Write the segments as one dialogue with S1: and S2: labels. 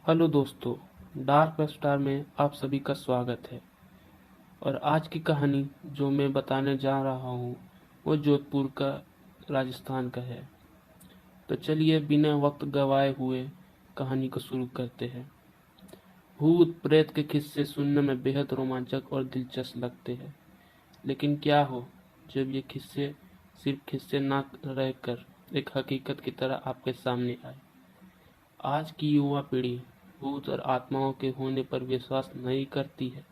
S1: Hello दोस्तों, dark star में आप सभी का स्वागत है। और आज की कहानी जो मैं बताने जा रहा हूँ वो जोधपुर का राजस्थान का है। तो चलिए बिना वक्त गवाए हुए कहानी को शुरू करते हैं। भूत प्रेत के किस्से सुनने में बेहद रोमांचक और दिलचस्प लगते हैं, लेकिन क्या हो जब ये किस्से सिर्फ किस्से ना रहकर एक हकीकत की तरह आपके सामने आए। आज की युवा पीढ़ी भूत और आत्माओं के होने पर विश्वास नहीं करती है,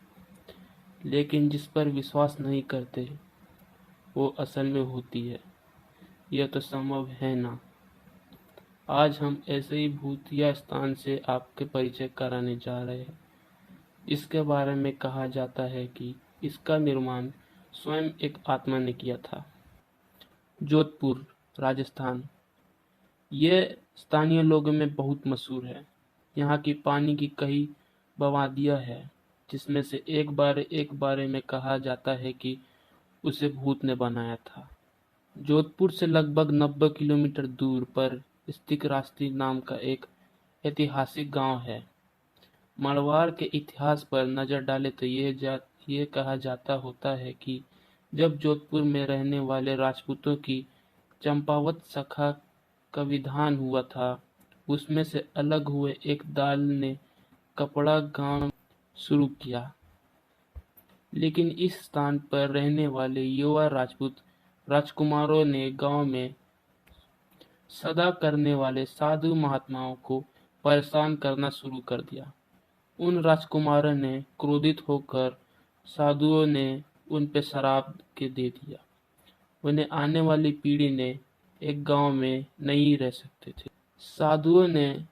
S1: लेकिन जिस पर विश्वास नहीं करते वो असल में होती है। यह तो संभव है ना। आज हम ऐसे ही भूतिया स्थान से आपके परिचय कराने जा रहे हैं। इसके बारे में कहा जाता है कि इसका निर्माण स्वयं एक आत्मा ने किया था। जोधपुर, राजस्थान। यह स्थानीय लोगों में बहुत मशहूर है। यहाँ की पानी की कई बवादियाँ हैं, जिसमें से एक बारे में कहा जाता है कि उसे भूत ने बनाया था। जोधपुर से लगभग 90 किलोमीटर दूर पर स्थित रास्ती नाम का एक ऐतिहासिक गांव है। मारवाड़ के इतिहास पर नजर डालें तो ये कहा जाता होता है कि जब जोधपुर में रहने वाले राजपूतों की चंपावत शाखा का विधान हुआ था, उसमें से अलग हुए एक दल ने कपड़ा गांव शुरू किया। लेकिन इस स्थान पर रहने वाले युवा राजपूत राजकुमारों ने गांव में सदा करने वाले साधु महात्माओं को परेशान करना शुरू कर दिया। उन राजकुमारों ने क्रोधित होकर साधुओं ने उन पे शराब के दे दिया। उन्हें आने वाली पीढ़ी ने एक गांव में नहीं रह सकते थे। साधुओं ने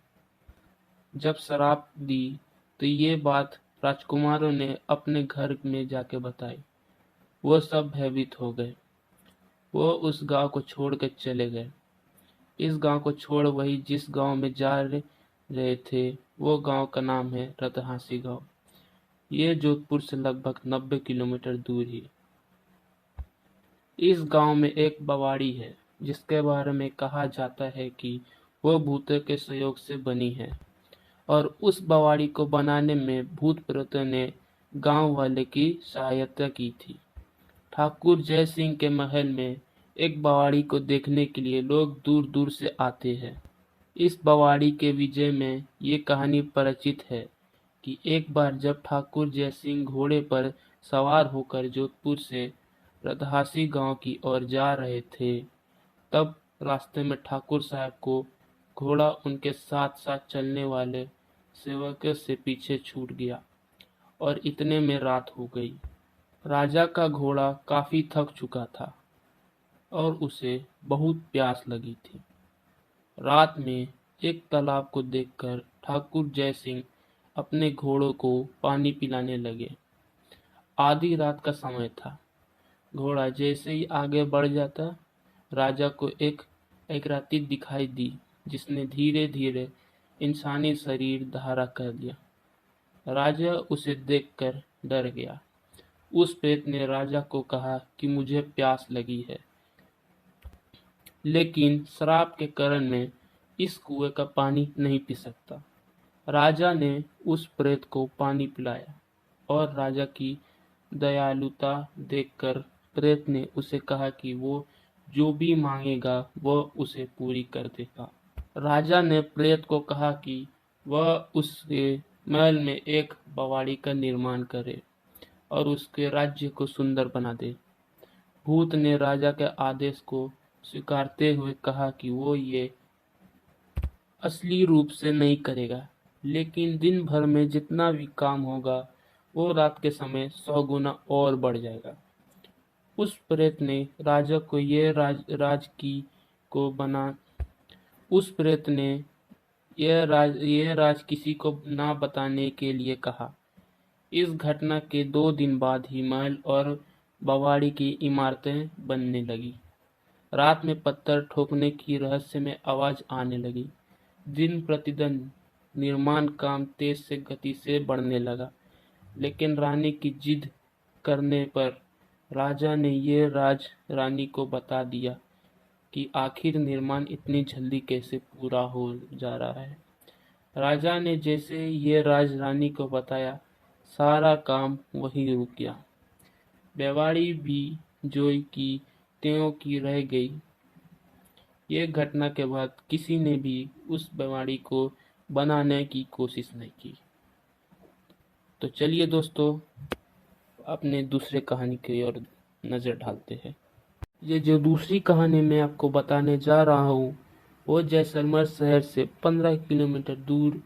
S1: जब शराब दी तो ये बात राजकुमारों ने अपने घर में जाके बताई। वो सब भयभीत हो गए। वो उस गांव को छोड़ कर चले गए। इस गांव को छोड़ वही जिस गांव में जा रहे थे, वो गांव का नाम है रतहासी गांव। ये जोधपुर से लगभग 90 किलोमीटर दूर ही। इस गांव में एक बवाड़ी है, जिसके बारे में कहा जाता है कि वो भूतों के सहयोग से बनी है, और उस बवाड़ी को बनाने में भूत प्रेतों ने गांव वाले की सहायता की थी। ठाकुर जय सिंह के महल में एक बवाड़ी को देखने के लिए लोग दूर दूर से आते हैं। इस बवाड़ी के विजय में ये कहानी परिचित है कि एक बार जब ठाकुर जय सिंह घोड़े पर सवार होकर जोधपुर से रतहासी गांव की ओर जा रहे थे, तब रास्ते में ठाकुर साहब को घोड़ा उनके साथ साथ चलने वाले सेवकों से पीछे छूट गया और इतने में रात हो गई। राजा का घोड़ा काफी थक चुका था और उसे बहुत प्यास लगी थी। रात में एक तालाब को देखकर ठाकुर जय सिंह अपने घोड़ों को पानी पिलाने लगे। आधी रात का समय था। घोड़ा जैसे ही आगे बढ़ जाता, राजा को एक आकृति दिखाई दी, जिसने धीरे धीरे इंसानी शरीर धारण कर लिया। राजा उसे देखकर डर गया। उस प्रेत ने राजा को कहा कि मुझे प्यास लगी है, लेकिन श्राप के कारण मैं इस कुएं का पानी नहीं पी सकता। राजा ने उस प्रेत को पानी पिलाया और राजा की दयालुता देखकर प्रेत ने उसे कहा कि वो जो भी मांगेगा वह उसे पूरी कर देगा। राजा ने प्रेत को कहा कि वह उसके महल में एक बवाड़ी का निर्माण करे और उसके राज्य को सुंदर बना दे। भूत ने राजा के आदेश को स्वीकारते हुए कहा कि वो ये असली रूप से नहीं करेगा, लेकिन दिन भर में जितना भी काम होगा वो रात के समय 100 गुना और बढ़ जाएगा। उस प्रेत ने राजा को ये राज किसी को ना बताने के लिए कहा। इस घटना के 2 दिन बाद ही महल और बवाड़ी की इमारतें बनने लगी। रात में पत्थर ठोकने की रहस्यमय आवाज आने लगी। दिन प्रतिदिन निर्माण काम तेज से गति से बढ़ने लगा, लेकिन रानी की जिद करने पर राजा ने ये राज रानी को बता दिया कि आखिर निर्माण इतनी जल्दी कैसे पूरा हो जा रहा है। राजा ने जैसे ये राजरानी को बताया, सारा काम वहीं रुक गया। बेवाड़ी भी ज्यों की त्यों की रह गई। ये घटना के बाद किसी ने भी उस बेवाड़ी को बनाने की कोशिश नहीं की। तो चलिए दोस्तों, अपने दूसरे कहानी की ओर नजर डालते हैं। ये जो दूसरी कहानी मैं आपको बताने जा रहा हूँ, वो जैसलमेर शहर से 15 किलोमीटर दूर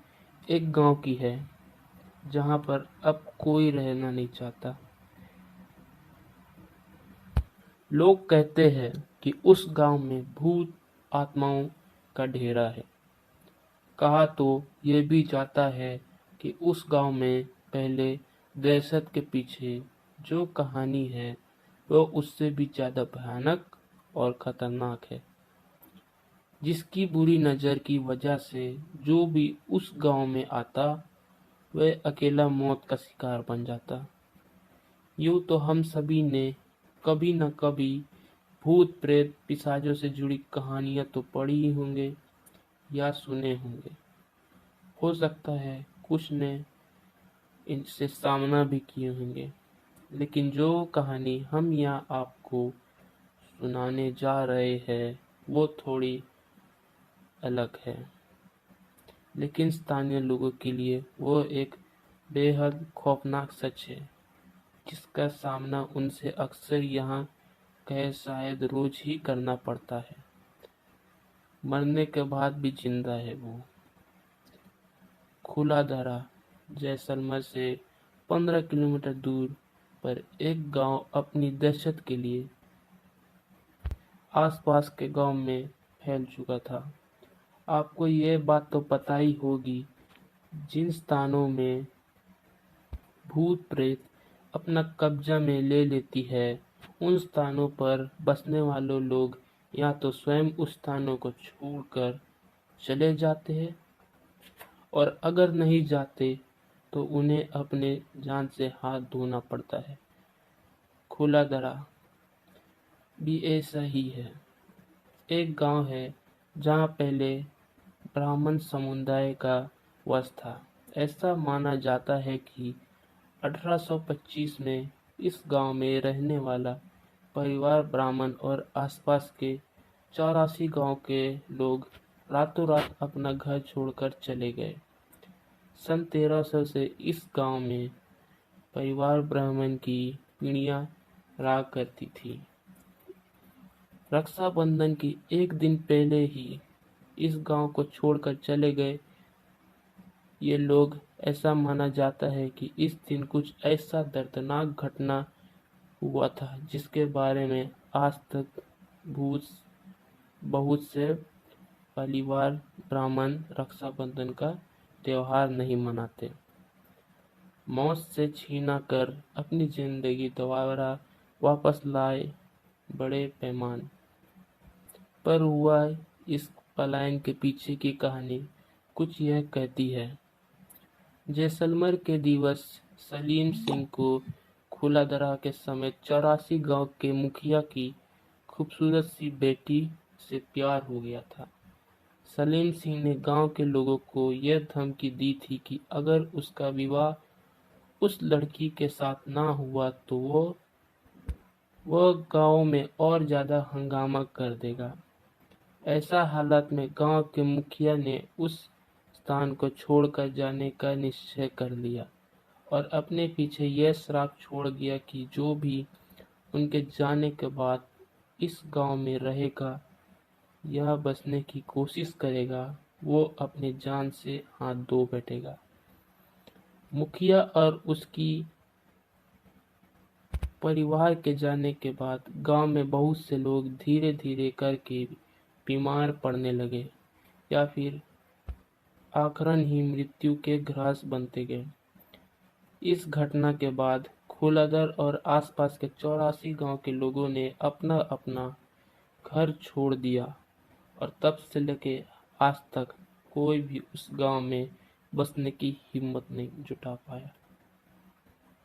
S1: एक गांव की है, जहां पर अब कोई रहना नहीं चाहता। लोग कहते हैं कि उस गांव में भूत आत्माओं का डेरा है। कहा तो ये भी जाता है कि उस गांव में पहले दहशत के पीछे जो कहानी है, वो उससे भी ज्यादा भयानक और खतरनाक है, जिसकी बुरी नजर की वजह से जो भी उस गांव में आता, वह अकेला मौत का शिकार बन जाता। यूं तो हम सभी ने कभी न कभी भूत प्रेत पिशाचों से जुड़ी कहानियां तो पढ़ी ही होंगे या सुने होंगे। हो सकता है कुछ ने इनसे सामना भी किए होंगे, लेकिन जो कहानी हम यहाँ आपको सुनाने जा रहे हैं, वो थोड़ी अलग है। लेकिन स्थानीय लोगों के लिए वो एक बेहद खौफनाक सच है, जिसका सामना उनसे अक्सर यहाँ कहे शायद रोज ही करना पड़ता है। मरने के बाद भी जिंदा है वो। खुला दरा जैसलमेर से 15 किलोमीटर दूर पर एक गांव अपनी दहशत के लिए आसपास के गांव में फैल चुका था। आपको ये बात तो पता ही होगी, जिन स्थानों में भूत प्रेत अपना कब्जा में ले लेती है, उन स्थानों पर बसने वाले लोग या तो स्वयं उस स्थानों को छोड़कर चले जाते हैं, और अगर नहीं जाते तो उन्हें अपने जान से हाथ धोना पड़ता है। खुला दरा भी ऐसा ही है। एक गांव है जहां पहले ब्राह्मण समुदाय का वास था। ऐसा माना जाता है कि 1825 में इस गांव में रहने वाला परिवार ब्राह्मण और आसपास के 84 गांव के लोग रातों रात अपना घर छोड़कर चले गए। सन 1300 से इस गांव में परिवार ब्राह्मण की पीढ़ियां रहा करती थी। रक्षाबंधन की एक दिन पहले ही इस गांव को छोड़कर चले गए ये लोग। ऐसा माना जाता है कि इस दिन कुछ ऐसा दर्दनाक घटना हुआ था, जिसके बारे में आज तक भूत बहुत से परिवार ब्राह्मण रक्षाबंधन का त्योहार नहीं मनाते। मौत से छीना कर अपनी जिंदगी दोबारा वापस लाए बड़े पैमान पर हुआ। इस पलायन के पीछे की कहानी कुछ यह कहती है। जैसलमेर के दिवस सलीम सिंह को खुला दरा के समय 84 गांव के मुखिया की खूबसूरत सी बेटी से प्यार हो गया था। सलीम सिंह ने गांव के लोगों को यह धमकी दी थी कि अगर उसका विवाह उस लड़की के साथ ना हुआ तो वह गांव में और ज्यादा हंगामा कर देगा। ऐसा हालात में गांव के मुखिया ने उस स्थान को छोड़कर जाने का निश्चय कर लिया और अपने पीछे यह श्राप छोड़ गया कि जो भी उनके जाने के बाद इस गांव में रहेगा या बसने की कोशिश करेगा, वो अपने जान से हाथ धो बैठेगा। मुखिया और उसकी परिवार के जाने के बाद गांव में बहुत से लोग धीरे धीरे करके बीमार पड़ने लगे या फिर आखिरन ही मृत्यु के ग्रास बनते गए। इस घटना के बाद खुलादर और आसपास के 84 गांव के लोगों ने अपना अपना घर छोड़ दिया और तब से लेके आज तक कोई भी उस गांव में बसने की हिम्मत नहीं जुटा पाया।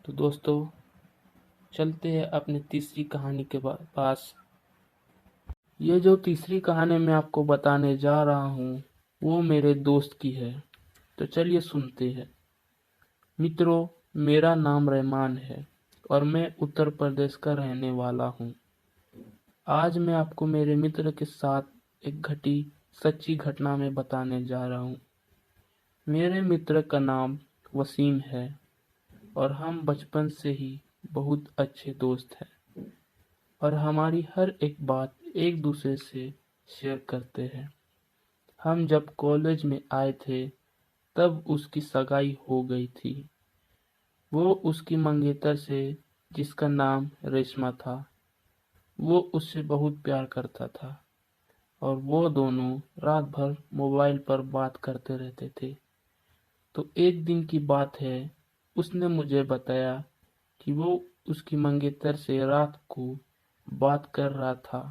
S1: तो दोस्तों, चलते हैं अपनी तीसरी कहानी के पास। ये जो तीसरी कहानी मैं आपको बताने जा रहा हूँ, वो मेरे दोस्त की है। तो चलिए सुनते हैं। मित्रों, मेरा नाम रहमान है और मैं उत्तर प्रदेश का रहने वाला हूँ। आज मैं आपको मेरे मित्र के साथ एक घटी सच्ची घटना में बताने जा रहा हूँ। मेरे मित्र का नाम वसीम है और हम बचपन से ही बहुत अच्छे दोस्त हैं और हमारी हर एक बात एक दूसरे से शेयर करते हैं। हम जब कॉलेज में आए थे तब उसकी सगाई हो गई थी। वो उसकी मंगेतर से, जिसका नाम रेशमा था, वो उससे बहुत प्यार करता था और वो दोनों रात भर मोबाइल पर बात करते रहते थे। तो एक दिन की बात है, उसने मुझे बताया कि वो उसकी मंगेतर से रात को बात कर रहा था।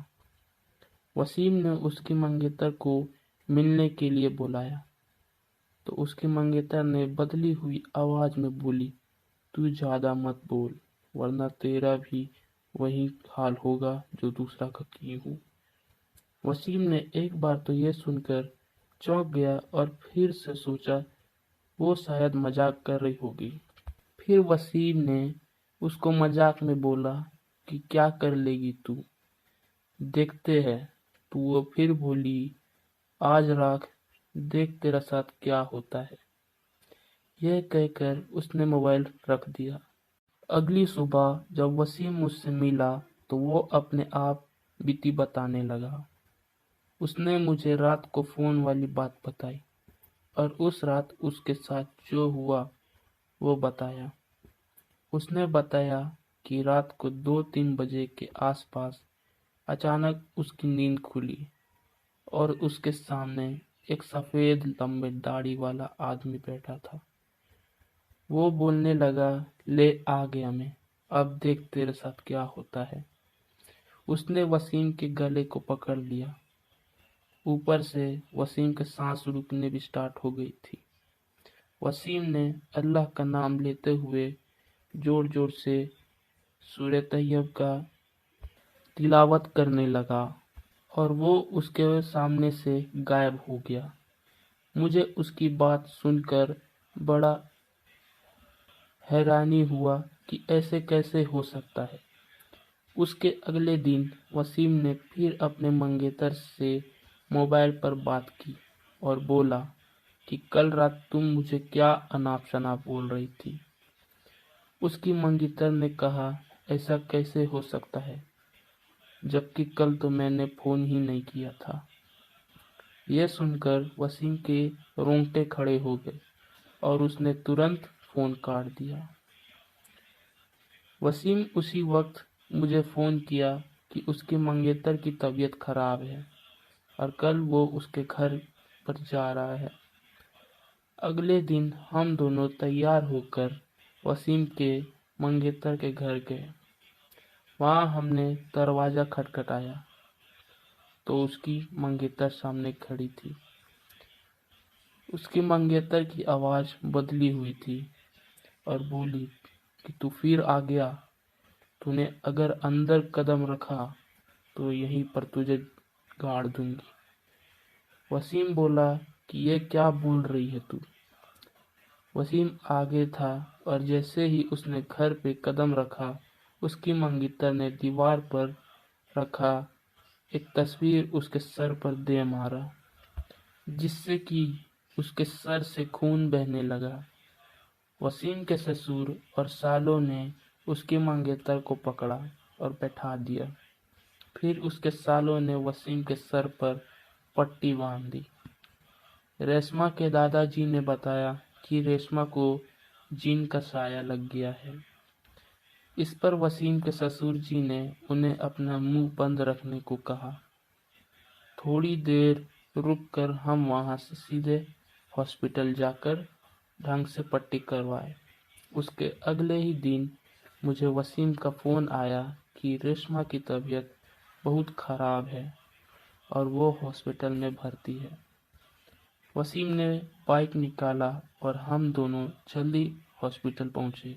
S1: वसीम ने उसकी मंगेतर को मिलने के लिए बुलाया तो उसकी मंगेतर ने बदली हुई आवाज में बोली, तू ज्यादा मत बोल वरना तेरा भी वही हाल होगा जो दूसरा का की हूँ। वसीम ने एक बार तो ये सुनकर चौंक गया और फिर से सोचा वो शायद मजाक कर रही होगी। फिर वसीम ने उसको मजाक में बोला कि क्या कर लेगी तू, देखते हैं। तो वो फिर बोली, आज राख, देख तेरा साथ क्या होता है। यह कहकर उसने मोबाइल रख दिया। अगली सुबह जब वसीम मुझसे मिला तो वो अपने आप बीती बताने लगा। उसने मुझे रात को फोन वाली बात बताई और उस रात उसके साथ जो हुआ वो बताया। उसने बताया कि रात को 2-3 बजे के आसपास अचानक उसकी नींद खुली और उसके सामने एक सफेद लंबे दाढ़ी वाला आदमी बैठा था। वो बोलने लगा, ले आ गया मैं, अब देख तेरे साथ क्या होता है। उसने वसीम के गले को पकड़ लिया। ऊपर से वसीम के सांस रुकने भी स्टार्ट हो गई थी। वसीम ने अल्लाह का नाम लेते हुए जोर जोर से सूरह तैयब का तिलावत करने लगा और वो उसके सामने से गायब हो गया। मुझे उसकी बात सुनकर बड़ा हैरानी हुआ कि ऐसे कैसे हो सकता है। उसके अगले दिन वसीम ने फिर अपने मंगेतर से मोबाइल पर बात की और बोला कि कल रात तुम मुझे क्या अनाप शनाप बोल रही थी। उसकी मंगेतर ने कहा, ऐसा कैसे हो सकता है, जबकि कल तो मैंने फोन ही नहीं किया था। यह सुनकर वसीम के रोंगटे खड़े हो गए और उसने तुरंत फोन काट दिया। वसीम उसी वक्त मुझे फोन किया कि उसकी मंगेतर की तबीयत खराब है और कल वो उसके घर पर जा रहा है। अगले दिन हम दोनों तैयार होकर वसीम के मंगेतर के घर गए। वहां हमने दरवाजा खटखटाया तो उसकी मंगेतर सामने खड़ी थी। उसकी मंगेतर की आवाज बदली हुई थी और बोली कि तू फिर आ गया, तूने अगर अंदर कदम रखा तो यहीं पर तुझे गाड़ दूंगी। वसीम बोला कि ये क्या बोल रही है तू। वसीम आगे था और जैसे ही उसने घर पे कदम रखा, उसकी मंगेतर ने दीवार पर रखा एक तस्वीर उसके सर पर दे मारा, जिससे कि उसके सर से खून बहने लगा। वसीम के ससुर और सालों ने उसकी मंगेतर को पकड़ा और बैठा दिया। फिर उसके सालों ने वसीम के सर पर पट्टी बांध दी। रेशमा के दादाजी ने बताया कि रेशमा को जिन का साया लग गया है। इस पर वसीम के ससुर जी ने उन्हें अपना मुंह बंद रखने को कहा। थोड़ी देर रुक कर हम वहां से सीधे हॉस्पिटल जाकर ढंग से पट्टी करवाए। उसके अगले ही दिन मुझे वसीम का फोन आया कि रेशमा की तबीयत बहुत खराब है और वो हॉस्पिटल में भर्ती है। वसीम ने बाइक निकाला और हम दोनों जल्दी हॉस्पिटल पहुंचे।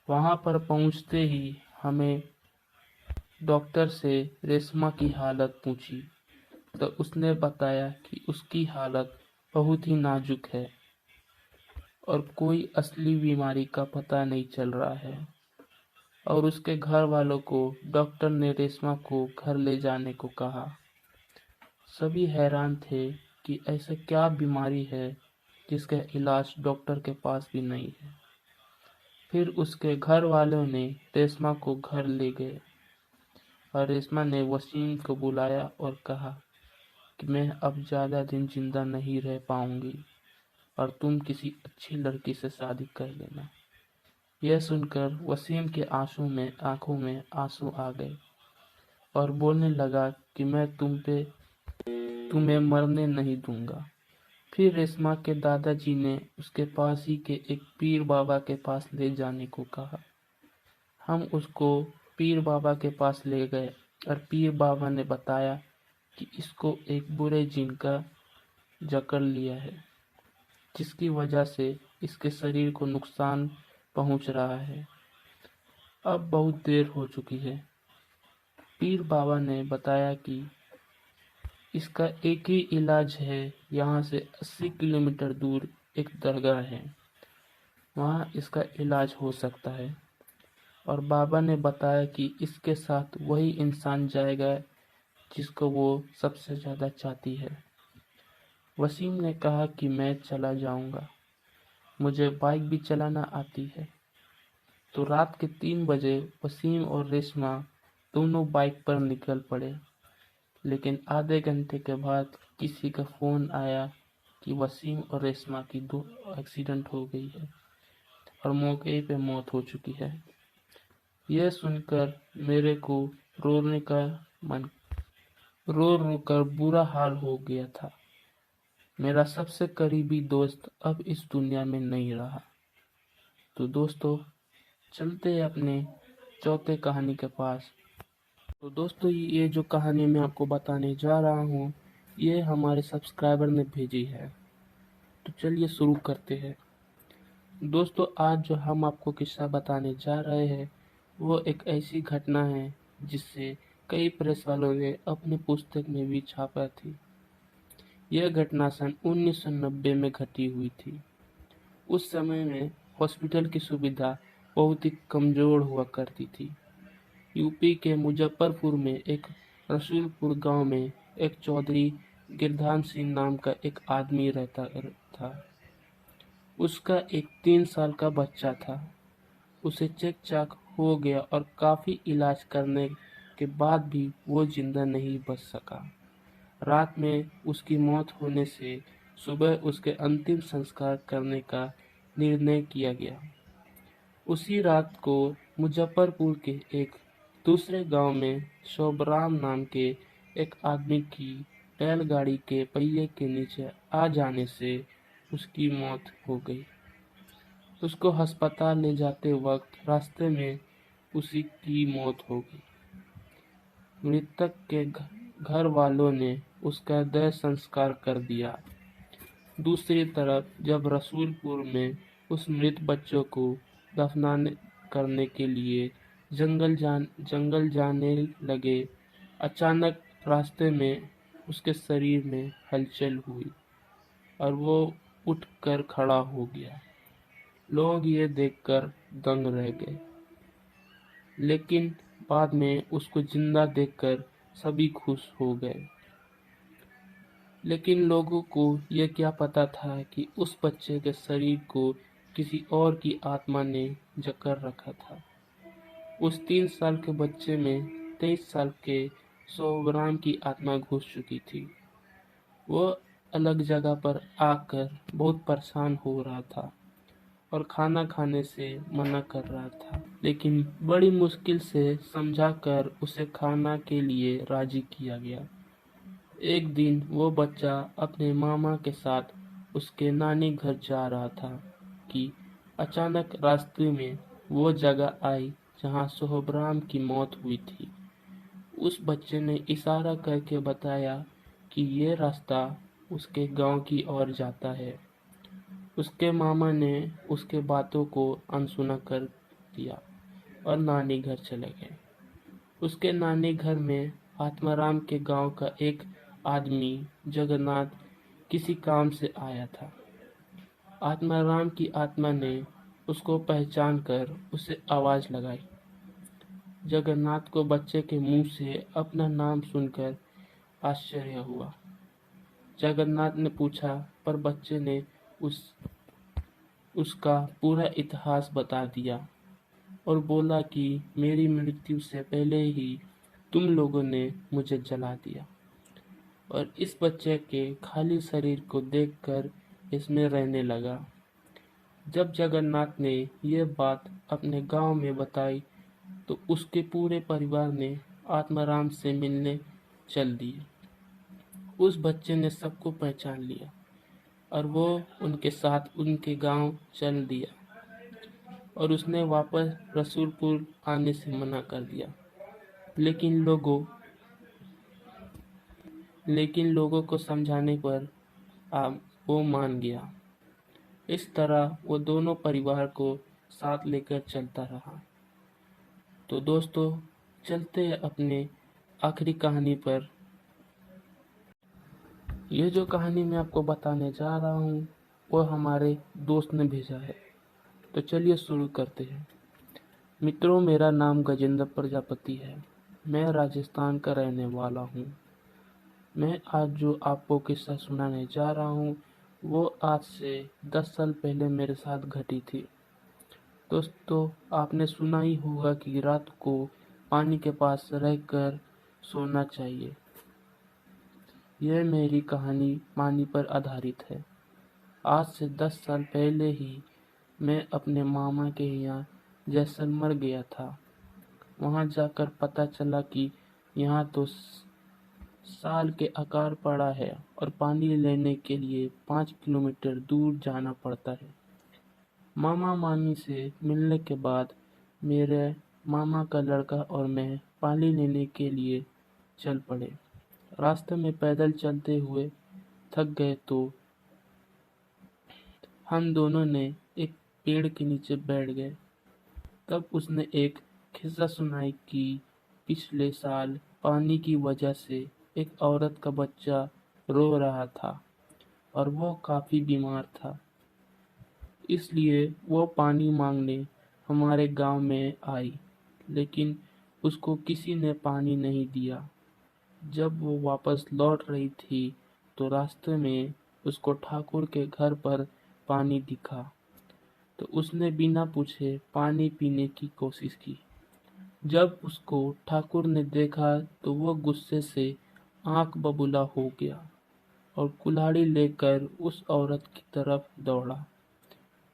S1: वहां पर पहुंचते ही हमें डॉक्टर से रेशमा की हालत पूछी तो उसने बताया कि उसकी हालत बहुत ही नाजुक है और कोई असली बीमारी का पता नहीं चल रहा है। और उसके घर वालों को डॉक्टर ने रेशमा को घर ले जाने को कहा। सभी हैरान थे कि ऐसा क्या बीमारी है जिसका इलाज डॉक्टर के पास भी नहीं है। फिर उसके घर वालों ने रेशमा को घर ले गए और रेशमा ने वसीम को बुलाया और कहा कि मैं अब ज़्यादा दिन जिंदा नहीं रह पाऊंगी और तुम किसी अच्छी लड़की से शादी कर लेना। यह सुनकर वसीम के आंखों में आंसू आ गए और बोलने लगा कि मैं तुम्हें मरने नहीं दूंगा। फिर रेशमा के दादाजी ने उसके पास ही के एक पीर बाबा के पास ले जाने को कहा। हम उसको पीर बाबा के पास ले गए और पीर बाबा ने बताया कि इसको एक बुरे जिन का जकड़ लिया है, जिसकी वजह से इसके शरीर को नुकसान पहुंच रहा है। अब बहुत देर हो चुकी है। पीर बाबा ने बताया कि इसका एक ही इलाज है, यहाँ से 80 किलोमीटर दूर एक दरगाह है, वहाँ इसका इलाज हो सकता है। और बाबा ने बताया कि इसके साथ वही इंसान जाएगा जिसको वो सबसे ज़्यादा चाहती है। वसीम ने कहा कि मैं चला जाऊंगा, मुझे बाइक भी चलाना आती है। तो रात के 3 बजे वसीम और रेशमा दोनों बाइक पर निकल पड़े। लेकिन आधे घंटे के बाद किसी का फोन आया कि वसीम और रेशमा की दो एक्सीडेंट हो गई है और मौके पे मौत हो चुकी है। यह सुनकर मेरे को रोने का मन रो रो कर बुरा हाल हो गया था। मेरा सबसे करीबी दोस्त अब इस दुनिया में नहीं रहा। तो दोस्तों, चलते हैं अपने चौथे कहानी के पास। तो दोस्तों, ये जो कहानी मैं आपको बताने जा रहा हूँ, ये हमारे सब्सक्राइबर ने भेजी है। तो चलिए शुरू करते हैं। दोस्तों, आज जो हम आपको किस्सा बताने जा रहे हैं वो एक ऐसी घटना है जिससे कई प्रेस वालों ने अपनी पुस्तक में भी छापा थी। यह घटना सन 1990 में घटी हुई थी। उस समय में हॉस्पिटल की सुविधा बहुत ही कमजोर हुआ करती थी। यूपी के मुजफ्फरपुर में एक रसूलपुर गांव में एक चौधरी गिरधान सिंह नाम का एक आदमी रहता था। उसका एक 3 साल का बच्चा था। उसे चेक चाक हो गया और काफी इलाज करने के बाद भी वो जिंदा नहीं बच सका। रात में उसकी मौत होने से सुबह उसके अंतिम संस्कार करने का निर्णय किया गया। उसी रात को मुजफ्फरपुर के एक दूसरे गांव में शोभराम नाम के एक आदमी की बैलगाड़ी के पहिए के नीचे आ जाने से उसकी मौत हो गई। उसको अस्पताल ले जाते वक्त रास्ते में उसी की मौत हो गई। मृतक के घर वालों ने उसका देह संस्कार कर दिया। दूसरी तरफ जब रसूलपुर में उस मृत बच्चों को दफनाने करने के लिए जंगल जाने लगे, अचानक रास्ते में उसके शरीर में हलचल हुई और वो उठकर खड़ा हो गया। लोग ये देखकर दंग रह गए, लेकिन बाद में उसको जिंदा देखकर सभी खुश हो गए। लेकिन लोगों को यह क्या पता था कि उस बच्चे के शरीर को किसी और की आत्मा ने जकड़ रखा था। उस 3 साल के बच्चे में 23 साल के सोहराम की आत्मा घुस चुकी थी। वो अलग जगह पर आकर बहुत परेशान हो रहा था और खाना खाने से मना कर रहा था, लेकिन बड़ी मुश्किल से समझाकर उसे खाना के लिए राजी किया गया। एक दिन वो बच्चा अपने मामा के साथ उसके नानी घर जा रहा था कि अचानक रास्ते में वो जगह आई जहाँ सोहराम की मौत हुई थी। उस बच्चे ने इशारा करके बताया कि ये रास्ता उसके गांव की ओर जाता है। उसके मामा ने उसके बातों को अनसुना कर दिया और नानी घर चले गए। उसके नानी घर में आत्माराम के गांव का एक आदमी जगन्नाथ किसी काम से आया था। आत्माराम की आत्मा ने उसको पहचान कर उसे आवाज लगाई। जगन्नाथ को बच्चे के मुंह से अपना नाम सुनकर आश्चर्य हुआ। जगन्नाथ ने पूछा, पर बच्चे ने उसका पूरा इतिहास बता दिया और बोला कि मेरी मृत्यु से पहले ही तुम लोगों ने मुझे जला दिया। और इस बच्चे के खाली शरीर को देखकर इसमें रहने लगा। जब जगन्नाथ ने यह बात अपने गांव में बताई तो उसके पूरे परिवार ने आत्माराम से मिलने चल दिए। उस बच्चे ने सबको पहचान लिया और वो उनके साथ उनके गांव चल दिया और उसने वापस रसूलपुर आने से मना कर दिया। लेकिन लोगों को समझाने पर वो मान गया। इस तरह वो दोनों परिवार को साथ लेकर चलता रहा। तो दोस्तों, चलते हैं अपने आखिरी कहानी पर। ये जो कहानी मैं आपको बताने जा रहा हूँ वो हमारे दोस्त ने भेजा है। तो चलिए शुरू करते हैं। मित्रों, मेरा नाम गजेंद्र प्रजापति है। मैं राजस्थान का रहने वाला हूँ। मैं आज जो आपको किस्सा सुनाने जा रहा हूँ वो आज से 10 साल पहले मेरे साथ घटी थी। दोस्तों, आपने सुना ही होगा कि रात को पानी के पास रहकर सोना चाहिए। यह मेरी कहानी पानी पर आधारित है। आज से 10 साल पहले ही मैं अपने मामा के यहाँ जैसलमेर गया था। वहाँ जाकर पता चला कि यहाँ तो साल के आकार पड़ा है और पानी लेने के लिए 5 किलोमीटर दूर जाना पड़ता है। मामा मामी से मिलने के बाद मेरे मामा का लड़का और मैं पानी लेने के लिए चल पड़े। रास्ते में पैदल चलते हुए थक गए तो हम दोनों ने एक पेड़ के नीचे बैठ गए। तब उसने एक किस्सा सुनाई कि पिछले साल पानी की वजह से एक औरत का बच्चा रो रहा था और वो काफी बीमार था। इसलिए वो पानी मांगने हमारे गांव में आई, लेकिन उसको किसी ने पानी नहीं दिया। जब वो वापस लौट रही थी तो रास्ते में उसको ठाकुर के घर पर पानी दिखा, तो उसने बिना पूछे पानी पीने की कोशिश की। जब उसको ठाकुर ने देखा तो वो गुस्से से आंख बबूला हो गया और कुल्हाड़ी लेकर उस औरत की तरफ दौड़ा।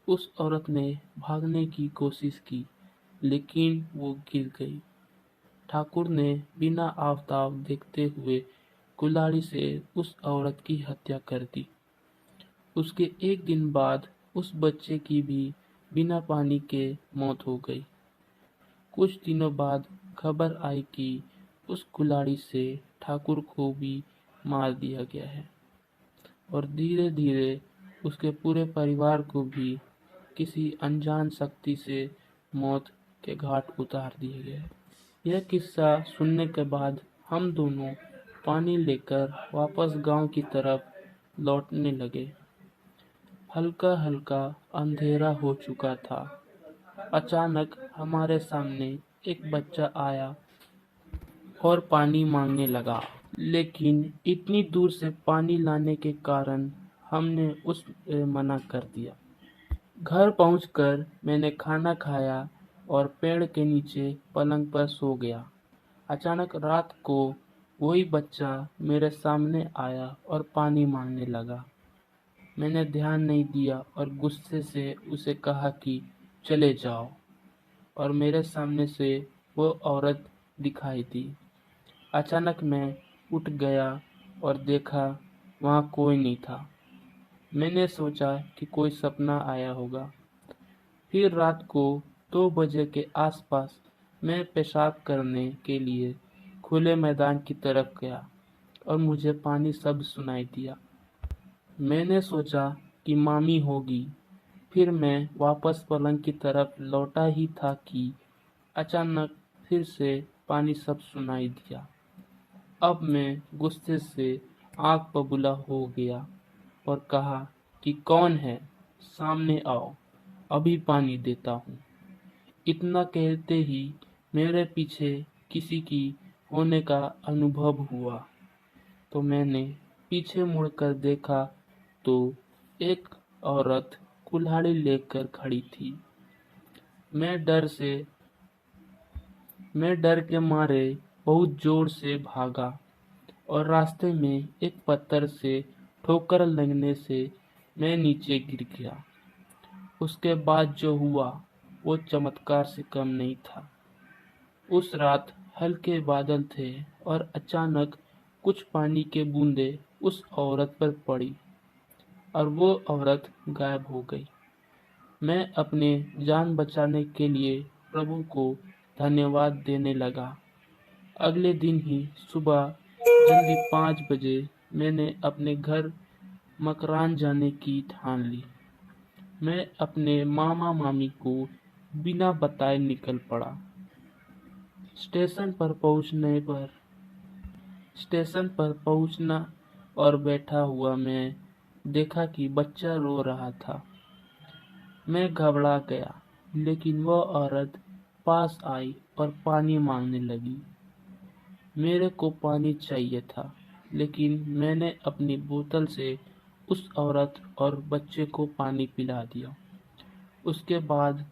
S1: उस औरत ने भागने की कोशिश की, लेकिन वो गिर गई। ठाकुर ने बिना आफताब देखते हुए कुल्हाड़ी से उस औरत की हत्या कर दी। उसके एक दिन बाद उस बच्चे की भी बिना पानी के मौत हो गई। कुछ दिनों बाद खबर आई कि उस कुल्हाड़ी से ठाकुर को भी मार दिया गया है और धीरे धीरे उसके पूरे परिवार को भी किसी अनजान शक्ति से मौत के घाट उतार दिया गया है। यह किस्सा सुनने के बाद हम दोनों पानी लेकर वापस गांव की तरफ लौटने लगे। हल्का हल्का अंधेरा हो चुका था। अचानक हमारे सामने एक बच्चा आया और पानी मांगने लगा, लेकिन इतनी दूर से पानी लाने के कारण हमने उसे मना कर दिया। घर पहुंचकर मैंने खाना खाया और पेड़ के नीचे पलंग पर सो गया। अचानक रात को वही बच्चा मेरे सामने आया और पानी मांगने लगा। मैंने ध्यान नहीं दिया और गुस्से से उसे कहा कि चले जाओ, और मेरे सामने से वो औरत दिखाई दी। अचानक मैं उठ गया और देखा वहाँ कोई नहीं था। मैंने सोचा कि कोई सपना आया होगा। फिर रात को 2 बजे के आसपास मैं पेशाब करने के लिए खुले मैदान की तरफ गया और मुझे पानी शब्द सुनाई दिया। मैंने सोचा कि मामी होगी। फिर मैं वापस पलंग की तरफ लौटा ही था कि अचानक फिर से पानी शब्द सुनाई दिया। अब मैं गुस्से से आंख बबूला हो गया और कहा कि कौन है, सामने आओ, अभी पानी देता हूँ। इतना कहते ही मेरे पीछे किसी की होने का अनुभव हुआ, तो मैंने पीछे मुड़कर देखा तो एक औरत कुल्हाड़ी लेकर खड़ी थी। मैं डर के मारे बहुत जोर से भागा और रास्ते में एक पत्थर से ठोकर लगने से मैं नीचे गिर गया। उसके बाद जो हुआ वो चमत्कार से कम नहीं था। उस रात हल्के बादल थे और अचानक कुछ पानी के बूंदे उस औरत पर पड़ी और वो औरत गायब हो गई। मैं अपने जान बचाने के लिए प्रभु को धन्यवाद देने लगा। अगले दिन ही सुबह जल्दी 5 बजे मैंने अपने घर मकरान जाने की ठान ली। मैं अपने मामा मामी को बिना बताए निकल पड़ा। स्टेशन पर पहुंचना और बैठा हुआ मैं देखा कि बच्चा रो रहा था। मैं घबरा गया, लेकिन वह औरत पास आई और पानी मांगने लगी। मेरे को पानी चाहिए था, लेकिन मैंने अपनी बोतल से उस औरत और बच्चे को पानी पिला दिया। उसके बाद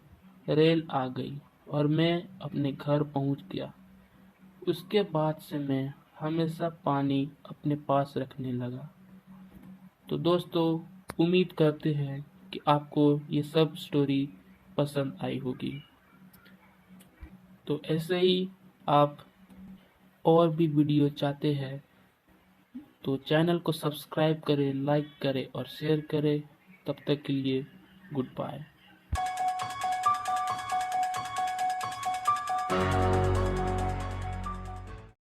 S1: रेल आ गई और मैं अपने घर पहुंच गया। उसके बाद से मैं हमेशा पानी अपने पास रखने लगा। तो दोस्तों, उम्मीद करते हैं कि आपको ये सब स्टोरी पसंद आई होगी। तो ऐसे ही आप और भी वीडियो चाहते हैं तो चैनल को सब्सक्राइब करें, लाइक करें और शेयर करें। तब तक के लिए गुड बाय।